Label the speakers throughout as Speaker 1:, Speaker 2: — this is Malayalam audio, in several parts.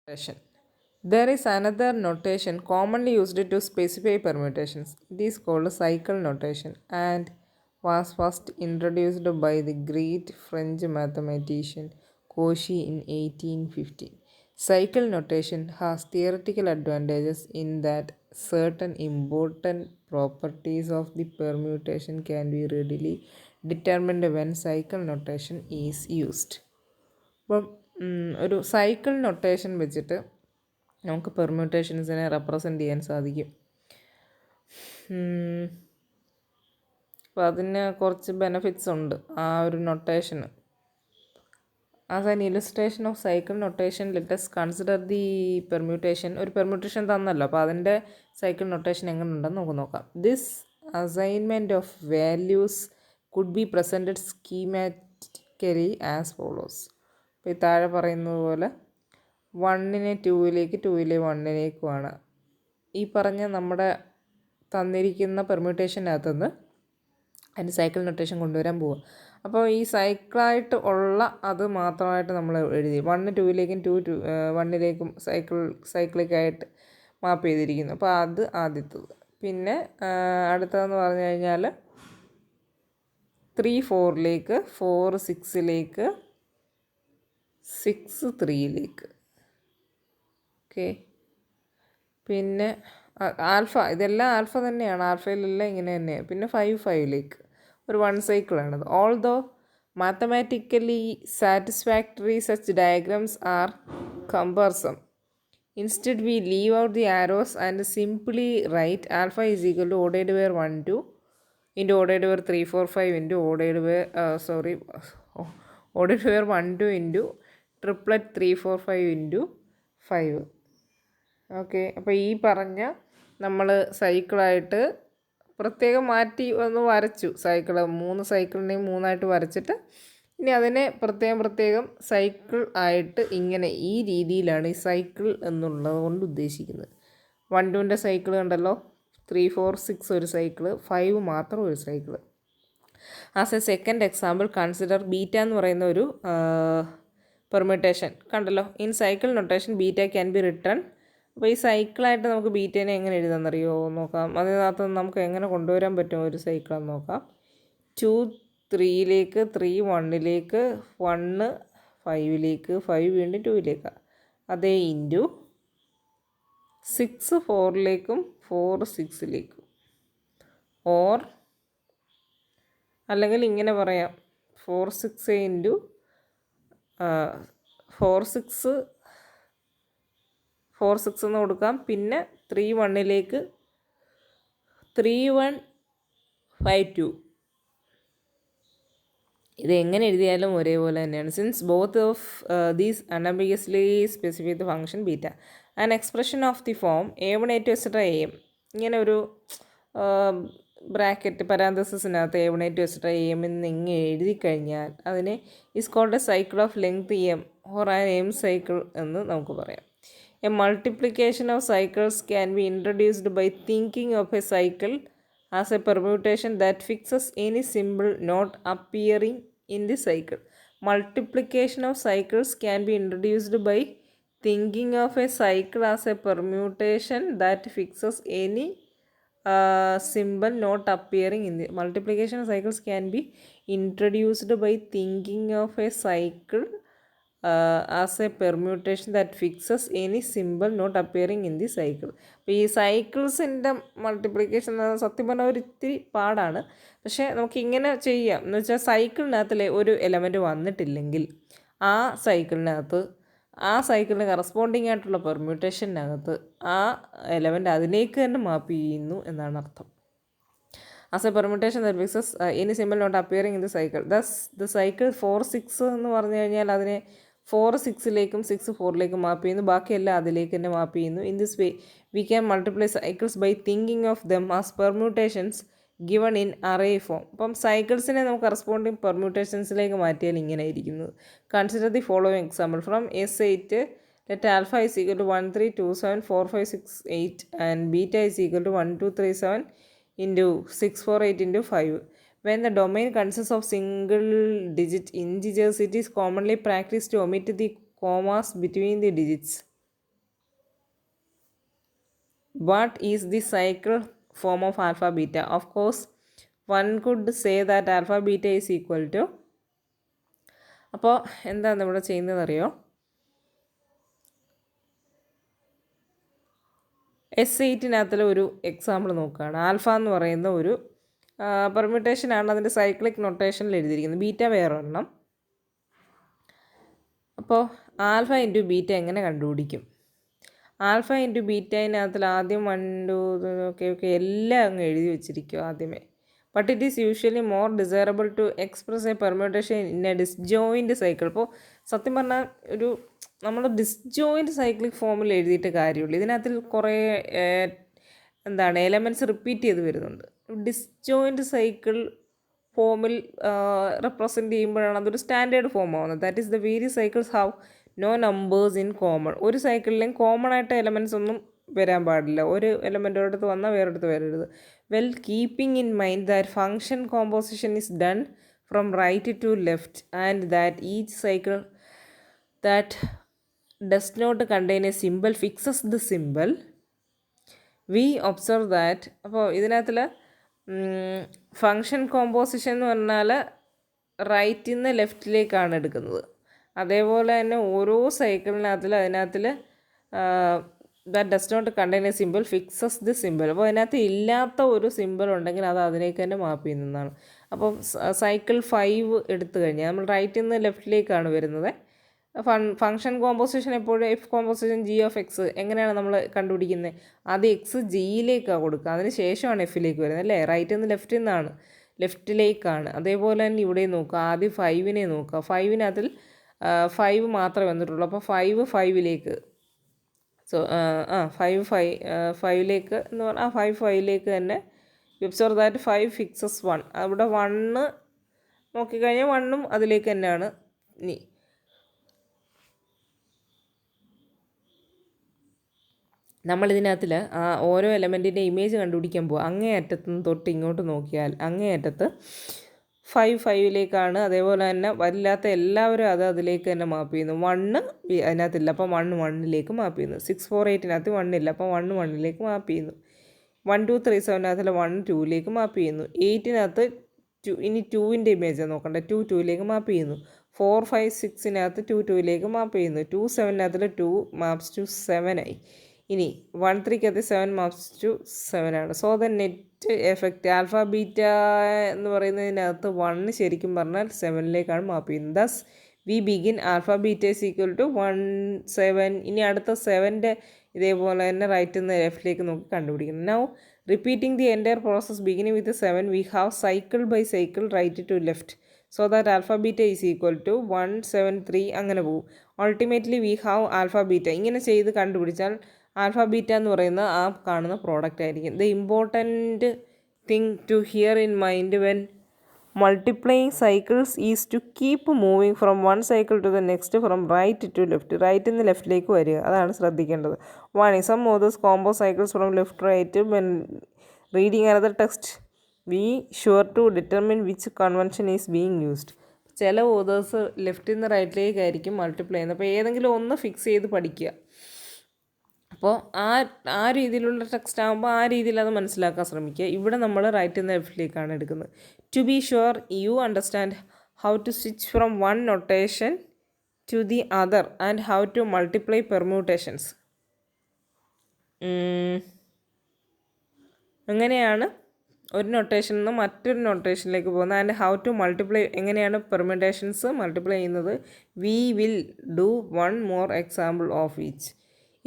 Speaker 1: Notation. There is another notation commonly used to specify permutations. It is called cycle notation and was first introduced by the great French mathematician Cauchy in 1815. Cycle notation has theoretical advantages in that certain important properties of the permutation can be readily determined when cycle notation is used. അപ്പം ഒരു സൈക്കിൾ നൊട്ടേഷൻ വെച്ചിട്ട് നമുക്ക് പെർമ്യൂട്ടേഷൻസിനെ റെപ്രസെൻ്റ് ചെയ്യാൻ സാധിക്കും. അപ്പോൾ അതിന് കുറച്ച് ബെനഫിറ്റ്സ് ഉണ്ട് ആ ഒരു നൊട്ടേഷന്. As an illustration of cycle notation let's consider the permutation. ഒരു പെർമ്യൂട്ടേഷൻ തന്നല്ലോ, അപ്പോൾ അതിൻ്റെ സൈക്കിൾ നൊട്ടേഷൻ എങ്ങനെ ഉണ്ടെന്ന് നമുക്ക് നോക്കാം. This assignment of values could be presented schematically as follows. അപ്പോൾ ഈ താഴെ പറയുന്നത് പോലെ 1നെ 2ലേക്ക് 2ലെ 1ലേക്കുമാണ് ഈ പറഞ്ഞ നമ്മുടെ തന്നിരിക്കുന്ന പെർമ്യൂട്ടേഷനകത്തുനിന്ന് അതിന് സൈക്കിൾ നൊട്ടേഷൻ കൊണ്ടുവരാൻ പോവുക. അപ്പോൾ ഈ സൈക്കിളായിട്ട് ഉള്ള അത് മാത്രമായിട്ട് നമ്മൾ എഴുതി 1 2ലേക്കും 2 1ലേക്കും സൈക്ലിക്കായിട്ട് മാപ്പ് ചെയ്തിരിക്കുന്നു. അപ്പോൾ അത് ആദ്യത്തത്. പിന്നെ അടുത്തതെന്ന് പറഞ്ഞു കഴിഞ്ഞാൽ 3 4ലേക്ക് 4 6ലേക്ക് 6 3ലേക്ക്. ഓക്കെ, പിന്നെ ആൽഫ, ഇതെല്ലാം ആൽഫ തന്നെയാണ്, ആൽഫയിലെല്ലാം ഇങ്ങനെ തന്നെയാണ്. പിന്നെ 5 5ലേക്ക് ഒരു 1 സൈക്കിളാണത്. Although mathematically satisfactory such diagrams R കമ്പേഴ്സം. Instead V leave out the arrows and simply right alpha is equal to ഓഡേഡ് wear 1 2 into ഓഡേഡ് wear 3 4 5 into ഓഡേഡ് wear ഓഡേഡ് wear 1 2 into triplet 3 4 5 into 5. Okay, അപ്പോൾ ഈ പറഞ്ഞ നമ്മൾ സൈക്കിളായിട്ട് പ്രത്യേകം മാറ്റി ഒന്ന് വരച്ചു. സൈക്കിൾ 3 സൈക്കിളിനെയും 3ആയിട്ട് വരച്ചിട്ട് ഇനി അതിനെ പ്രത്യേകം സൈക്കിൾ ആയിട്ട് ഇങ്ങനെ ഈ രീതിയിലാണ് ഈ സൈക്കിൾ എന്നുള്ളത് കൊണ്ട് ഉദ്ദേശിക്കുന്നത്. 1 2ൻ്റെ സൈക്കിൾ കണ്ടല്ലോ, 3 4 6 ഒരു സൈക്കിൾ, 5 മാത്രം ഒരു cycle. As A second example consider beta എന്ന് പറയുന്ന ഒരു പെർമ്യൂട്ടേഷൻ കണ്ടല്ലോ. In cycle notation beta can be return. അപ്പോൾ ഈ സൈക്കിളായിട്ട് നമുക്ക് ബീറ്റേനെ എങ്ങനെ എഴുതാമെന്നറിയോ നോക്കാം. അതിനകത്ത് നമുക്ക് എങ്ങനെ കൊണ്ടുവരാൻ പറ്റും ഒരു സൈക്കിളെന്ന് നോക്കാം. 2 3ലേക്ക് 3 1ലേക്ക് 1 5ലേക്ക് 5 വീണ്ടും 2ലേക്ക്, അതേ ഇൻറ്റു 6 4ലേക്കും 4 6ലേക്കും. ഓർ അല്ലെങ്കിൽ ഇങ്ങനെ പറയാം, 4 6 ഇൻറ്റു 4 6 എന്ന് കൊടുക്കാം. പിന്നെ 3 1ലേക്ക് 3 1 5 2. ഇത് എങ്ങനെ എഴുതിയാലും ഒരേപോലെ തന്നെയാണ്. Since both of these unambiguously specify the function beta an expression of the form A1 A2 etc. AM. ഇങ്ങനെ ഒരു bracket പരാന്തസിനകത്ത് A1 A2 etc. AM എന്ന് ഇങ്ങനെ എഴുതി കഴിഞ്ഞാൽ അതിനെ is called a cycle of length M or an M cycle എന്ന് നമുക്ക് പറയാം. A multiplication of cycles can be introduced by thinking of a cycle as a permutation that fixes any symbol not appearing in the cycle. Multiplication of cycles can be introduced by thinking of a cycle as a permutation that fixes any symbol not appearing in the multiplication of cycles can be introduced by thinking of a cycle as a permutation that fixes any simple not appearing in the cycle. അപ്പോൾ ഈ സൈക്കിൾസിൻ്റെ മൾട്ടിപ്ലിക്കേഷൻ സത്യം പറഞ്ഞാൽ ഒരു ഇത്തിരി പാടാണ്. പക്ഷേ നമുക്കിങ്ങനെ ചെയ്യാം. എന്ന് വെച്ചാൽ സൈക്കിളിനകത്തിലെ ഒരു എലമെൻറ്റ് വന്നിട്ടില്ലെങ്കിൽ ആ സൈക്കിളിന് കറസ്പോണ്ടിങ് ആയിട്ടുള്ള പെർമ്യൂട്ടേഷനകത്ത് ആ എലമെൻറ്റ് അതിലേക്ക് തന്നെ മാപ്പ് ചെയ്യുന്നു എന്നാണ് അർത്ഥം. As a permutation that fixes any simple not appearing in the cycle. Thus the cycle 4 6 എന്ന് പറഞ്ഞു കഴിഞ്ഞാൽ അതിനെ 4 6ലേക്കും 6 4ലേക്കും മാപ്പ് ചെയ്യുന്നു. ബാക്കിയെല്ലാം അതിലേക്ക് തന്നെ മാപ്പ് ചെയ്യുന്നു. In this way we can multiply cycles by thinking of them as permutations given in array form. അപ്പം സൈക്കിൾസിനെ നമുക്ക് കറസ്പോണ്ടിങ് പെർമ്യൂട്ടേഷൻസിലേക്ക് മാറ്റിയാൽ ഇങ്ങനെ ഇരിക്കുന്നത്. Consider the following example from S8. Let alpha is equal to 1 3 2 7 4 5 6 8 and beta is equal to 1 2 3 7 into 6 4 8 into 5. When the domain consists of single digit integers, it is commonly practiced to omit the commas between the digits. what is the cycle form of alpha beta? Of course, one could say that alpha beta is equal to, അപ്പോൾ എന്താണ് ഇവിടെ ചെയ്യുന്നതെന്നറിയോ? S8-നകത്തിലെ ഒരു എക്സാമ്പിൾ നോക്കുകയാണ്. ആൽഫ എന്ന് പറയുന്ന ഒരു പെർമ്യൂട്ടേഷനാണ് അതിൻ്റെ സൈക്ലിക് നൊട്ടേഷനിൽ എഴുതിയിരിക്കുന്നത്. ബീറ്റ വേറെ ഒരെണ്ണം. അപ്പോൾ ആൽഫ ഇൻറ്റു ബീറ്റ എങ്ങനെ കണ്ടുപിടിക്കും? ആൽഫ ഇൻറ്റു ബീറ്റയിനകത്തിൽ ആദ്യം 1 2 ഓക്കെ എല്ലാം അങ്ങ് എഴുതി വെച്ചിരിക്കും ആദ്യമേ. But it is usually more desirable to express a permutation in a disjoint cycle. ഇപ്പോൾ സത്യം പറഞ്ഞാൽ നമ്മൾ ഡിസ്ജോയിൻറ്റ് സൈക്ലിക് ഫോമിൽ എഴുതിയിട്ട് കാര്യമുള്ളൂ. ഇതിനകത്തിൽ കുറേ എലമെൻറ്റ്സ് റിപ്പീറ്റ് ചെയ്ത് വരുന്നുണ്ട്. ഡിസ്ജോയിൻറ്റ് സൈക്കിൾ ഫോമിൽ റെപ്രസെൻറ്റ് ചെയ്യുമ്പോഴാണ് അതൊരു സ്റ്റാൻഡേർഡ് ഫോം ആവുന്നത്. That is the various cycles have no numbers in common. ഒരു സൈക്കിളിലും കോമൺ ആയിട്ട് എലമെൻറ്റ്സ് ഒന്നും വരാൻ പാടില്ല. ഒരു എലമെൻ്റ് ഒരിടത്ത് വന്നാൽ വേറെടുത്ത് വരരുത്. Well keeping in mind that function composition is done from right to left and that each cycle that does not contain a simple fixes the simple, we observe that. അപ്പോൾ ഇതിനകത്തിൽ ഫങ്ഷൻ കോമ്പോസിഷൻ എന്ന് പറഞ്ഞാൽ റൈറ്റിൽ നിന്ന് ലെഫ്റ്റിലേക്കാണ് എടുക്കുന്നത്. അതേപോലെ തന്നെ ഓരോ സൈക്കിളിനകത്തിൽ that does not contain a simple fixes the simple. അപ്പോൾ അതിനകത്ത് ഇല്ലാത്ത ഒരു സിമ്പിൾ ഉണ്ടെങ്കിൽ അത് അതിലേക്ക് തന്നെ മാപ്പ് ചെയ്യുന്നതാണ്. അപ്പോൾ സൈക്കിൾ 5 എടുത്തു കഴിഞ്ഞാൽ നമ്മൾ റൈറ്റിൽ നിന്ന് ലെഫ്റ്റിലേക്കാണ് വരുന്നത്. ഫങ്ഷൻ കോമ്പോസിഷൻ എപ്പോഴും F composition G of X എങ്ങനെയാണ് നമ്മൾ കണ്ടുപിടിക്കുന്നത്? ആദ്യം എക്സ് ജിയിലേക്കാണ് കൊടുക്കുക, അതിന് ശേഷമാണ് എഫിലേക്ക് വരുന്നത് അല്ലേ? റൈറ്റിൽ നിന്ന് ലെഫ്റ്റിലേക്കാണ്. അതേപോലെ തന്നെ ഇവിടെ നോക്കുക, ആദ്യം 5-നെ നോക്കുക. 5-നകത്തിൽ 5 മാത്രമേ വന്നിട്ടുള്ളൂ. അപ്പോൾ 5 5-ലേക്ക് ഫൈവിലേക്ക് എന്ന് പറഞ്ഞാൽ 5 5-ലേക്ക് തന്നെ ഒബ്സർവ് ദാറ്റ് 5 ഫിക്സസ് 1. അവിടെ 1 നോക്കിക്കഴിഞ്ഞാൽ 1-ഉം അതിലേക്ക് തന്നെയാണ്. ഇനി നമ്മളിതിനകത്തിൽ ഓരോ എലമെൻറ്റിൻ്റെ ഇമേജ് കണ്ടുപിടിക്കാൻ പോകും. അങ്ങേ അറ്റത്തുനിന്ന് തൊട്ട് ഇങ്ങോട്ട് നോക്കിയാൽ അങ്ങേ അറ്റത്ത് 5 5-ലേക്കാണ്. അതേപോലെ തന്നെ വരില്ലാത്ത എല്ലാവരും അതിലേക്ക് തന്നെ മാപ്പ് ചെയ്യുന്നു. 1 അതിനകത്തില്ല, അപ്പോൾ 1 1-ലേക്ക് മാപ്പ് ചെയ്യുന്നു. 6 4 8-നകത്ത് 1 ഇല്ല, അപ്പോൾ 1 1-ലേക്ക് മാപ്പ് ചെയ്യുന്നു. 1 2 3 7-നകത്തിൽ 1 2-ലേക്ക് മാപ്പ് ചെയ്യുന്നു. 8-നകത്ത് 2, ഇനി 2-ൻ്റെ ഇമേജ് നോക്കണ്ട, 2 2-ലേക്ക് മാപ്പ് ചെയ്യുന്നു. 4 5 6-നകത്ത് 2 2-ലേക്ക് മാപ്പ് ചെയ്യുന്നു. 2 7-നകത്തിൽ 2 മാപ്സ് ടു 7-ആയി. ഇനി 1 3-കകത്ത് 7 മാപ്സ് ടു 7-ആണ്. So the net effect alpha beta എന്ന് പറയുന്നതിനകത്ത് 1 ശരിക്കും പറഞ്ഞാൽ 7-ലേക്കാണ് മാപ്പ് ചെയ്യുന്നത്. Thus we begin alpha beta is equal to 1 7. ഇനി അടുത്ത 7-ൻ്റെ ഇതേപോലെ തന്നെ റൈറ്റിൽ നിന്ന് ലെഫ്റ്റിലേക്ക് നോക്കി കണ്ടുപിടിക്കണം. Now repeating the entire process beginning with 7 we have cycle by cycle right to left. So that alpha beta is equal to 1 7 3 അങ്ങനെ പോകും. Ultimately we have alpha beta. ഇങ്ങനെ ചെയ്ത് കണ്ടുപിടിച്ചാൽ ആൽഫ ബീറ്റ എന്ന് പറയുന്ന ആ കാണുന്ന പ്രോഡക്റ്റ് ആയിരിക്കും. The important thing to hear in mind when multiplying cycles is to keep moving from one cycle to the next from right to left. റൈറ്റിൽ നിന്ന് ലെഫ്റ്റിലേക്ക് വരിക, അതാണ് ശ്രദ്ധിക്കേണ്ടത്. 1 some authors compose cycles from left right. When reading another text we sure to determine which convention is being used. ചില ഓതേഴ്സ് ലെഫ്റ്റിൽ നിന്ന് റൈറ്റിലേക്കായിരിക്കും മൾട്ടിപ്ലൈ ചെയ്യുന്നത്. അപ്പോൾ ഏതെങ്കിലും ഒന്ന് ഫിക്സ് ചെയ്ത് പഠിക്കുക. അപ്പോൾ ആ രീതിയിലുള്ള ടെക്സ്റ്റ് ആകുമ്പോൾ ആ രീതിയിൽ അത് മനസ്സിലാക്കാൻ ശ്രമിക്കുക. ഇവിടെ നമ്മൾ റൈറ്റിൽ നിന്ന് ലെഫ്റ്റിലേക്കാണ് എടുക്കുന്നത്. To be sure you understand how to switch from one notation to the other and how to multiply permutations. അങ്ങനെയാണ് ഒരു നൊട്ടേഷനിൽ നിന്ന് മറ്റൊരു നൊട്ടേഷനിലേക്ക് പോകുന്നത്. ആൻഡ് ഹൗ ടു മൾട്ടിപ്ലൈ, എങ്ങനെയാണ് പെർമ്യൂട്ടേഷൻസ് മൾട്ടിപ്ലൈ ചെയ്യുന്നത്. We will do one more example of each.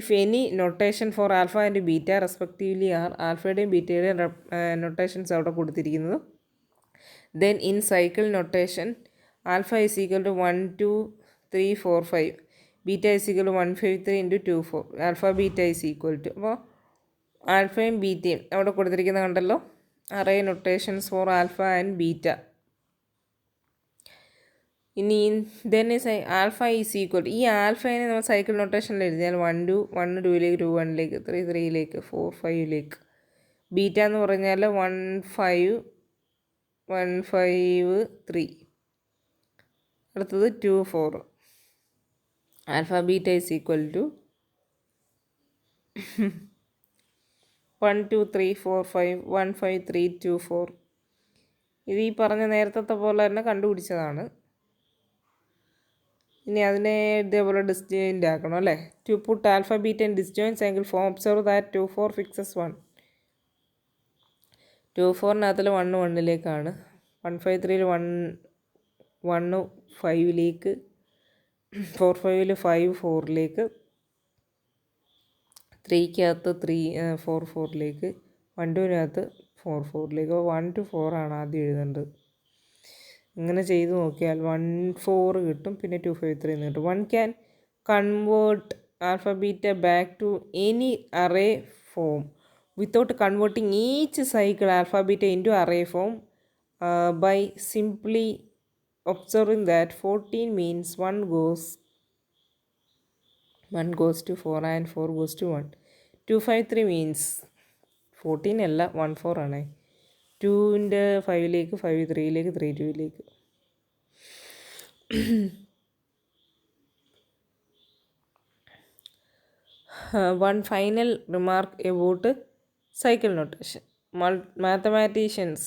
Speaker 1: If any notation for alpha and beta respectively are ആൽഫയുടെയും ബീറ്റയുടെയും നൊട്ടേഷൻസ് അവിടെ കൊടുത്തിരിക്കുന്നത്. then in cycle notation alpha is equal to 1 2 3 4 5, beta is equal to 1 5 3 into 2 4. alpha beta is equal to, അപ്പോൾ ആൽഫയും ബീറ്റയും അവിടെ കൊടുത്തിരിക്കുന്നത് കണ്ടല്ലോ. array notations for alpha and beta. ഇനി ദെൻ ആൽഫ ഈസ് ഈക്വൽ, ഈ ആൽഫേനെ നമ്മൾ സൈക്കിൾ നൊട്ടേഷനിൽ എഴുതിയാൽ 1 2 1 2-ലേക്ക് 2 1-ലേക്ക് 3 3-ലേക്ക് 4 5-ലേക്ക്. ബീറ്റ എന്ന് പറഞ്ഞാൽ 1 5 1 5 3, അടുത്തത് 2 4. Alpha beta is equal to 1 2 3 4 5 1 5 3 2 4. ഇത് ഈ പറഞ്ഞ നേരത്തെ പോലെ തന്നെ കണ്ടുപിടിച്ചതാണ്. ഇനി അതിനെ ഇതേപോലെ ഡിസ്ജോയിൻ്റ് ആക്കണം അല്ലേ. To put alpha beta and disjoint cycle form observe that 2 4 fixes 1. 2 4-നകത്തിൽ 1 1-ലേക്കാണ്, 1 5 3-ൽ 1 5-ലേക്ക്, 4 5-ൽ 5 4-ലേക്ക്, 3-ക്കകത്ത് 3 4 4-ലേക്ക്, 1 2-നകത്ത് 4 4-ലേക്ക്. അപ്പോൾ 1 to 4 ആണ് ആദ്യം എഴുതേണ്ടത്. ഇങ്ങനെ ചെയ്ത് നോക്കിയാൽ 1 4 കിട്ടും, പിന്നെ 2 5 3 എന്ന് കിട്ടും. 1 can convert alpha beta back to any array form without converting each cycle alpha beta into array form by simply observing that 14 means 1 goes to 4 and 4 goes to 1. 2 5 3 means 14 അല്ല 1 4 ആണ്. 2-ൻ്റെ 5-ലേക്ക് 5 3-ലേക്ക് 3 2-ലേക്ക്. One final remark about cycle notation. Mathematicians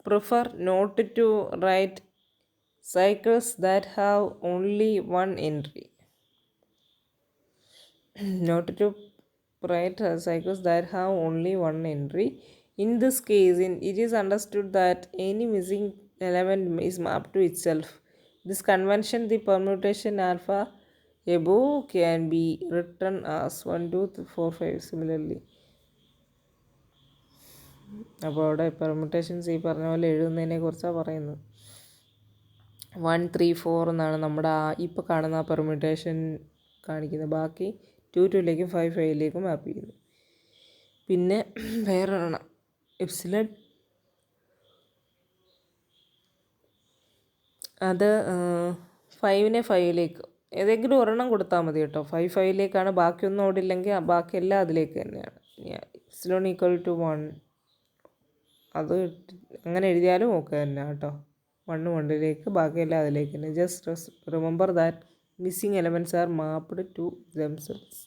Speaker 1: prefer not to write cycles that have only one entry. Not to write cycles that have only one entry. In this case, it is understood that any missing element is mapped to itself. This convention, the permutation alpha above can be written as 1 2 4 5 similarly. അപ്പോൾ അവിടെ പെർമുട്ടേഷൻസ് ഈ പറഞ്ഞ പോലെ എഴുതുന്നതിനെ കുറിച്ചാണ് പറയുന്നത്. 1 3 4 എന്നാണ് നമ്മുടെ ഇപ്പോൾ കാണുന്ന ആ പെർമുട്ടേഷൻ കാണിക്കുന്നത്. ബാക്കി 2 2-ലേക്കും 5 5-ലേക്കും മാപ്പ് ചെയ്യുന്നു. പിന്നെ വേറൊരെണ്ണം എപ്സിലൺ, അത് 5-നെ 5-ലേക്ക് ഏതെങ്കിലും ഒരെണ്ണം കൊടുത്താൽ മതി കേട്ടോ. 5 5-ലേക്കാണ്, ബാക്കിയൊന്നും ഓടില്ലെങ്കിൽ ബാക്കിയെല്ലാം അതിലേക്ക് തന്നെയാണ്. എപ്സിലോൺ ഈക്വൽ ടു 1, അത് അങ്ങനെ എഴുതിയാലും ഓക്കെ തന്നെ കേട്ടോ. 1 1-ലേക്ക്, ബാക്കിയെല്ലാം അതിലേക്ക് തന്നെ. Just remember that missing elements are mapped to themselves.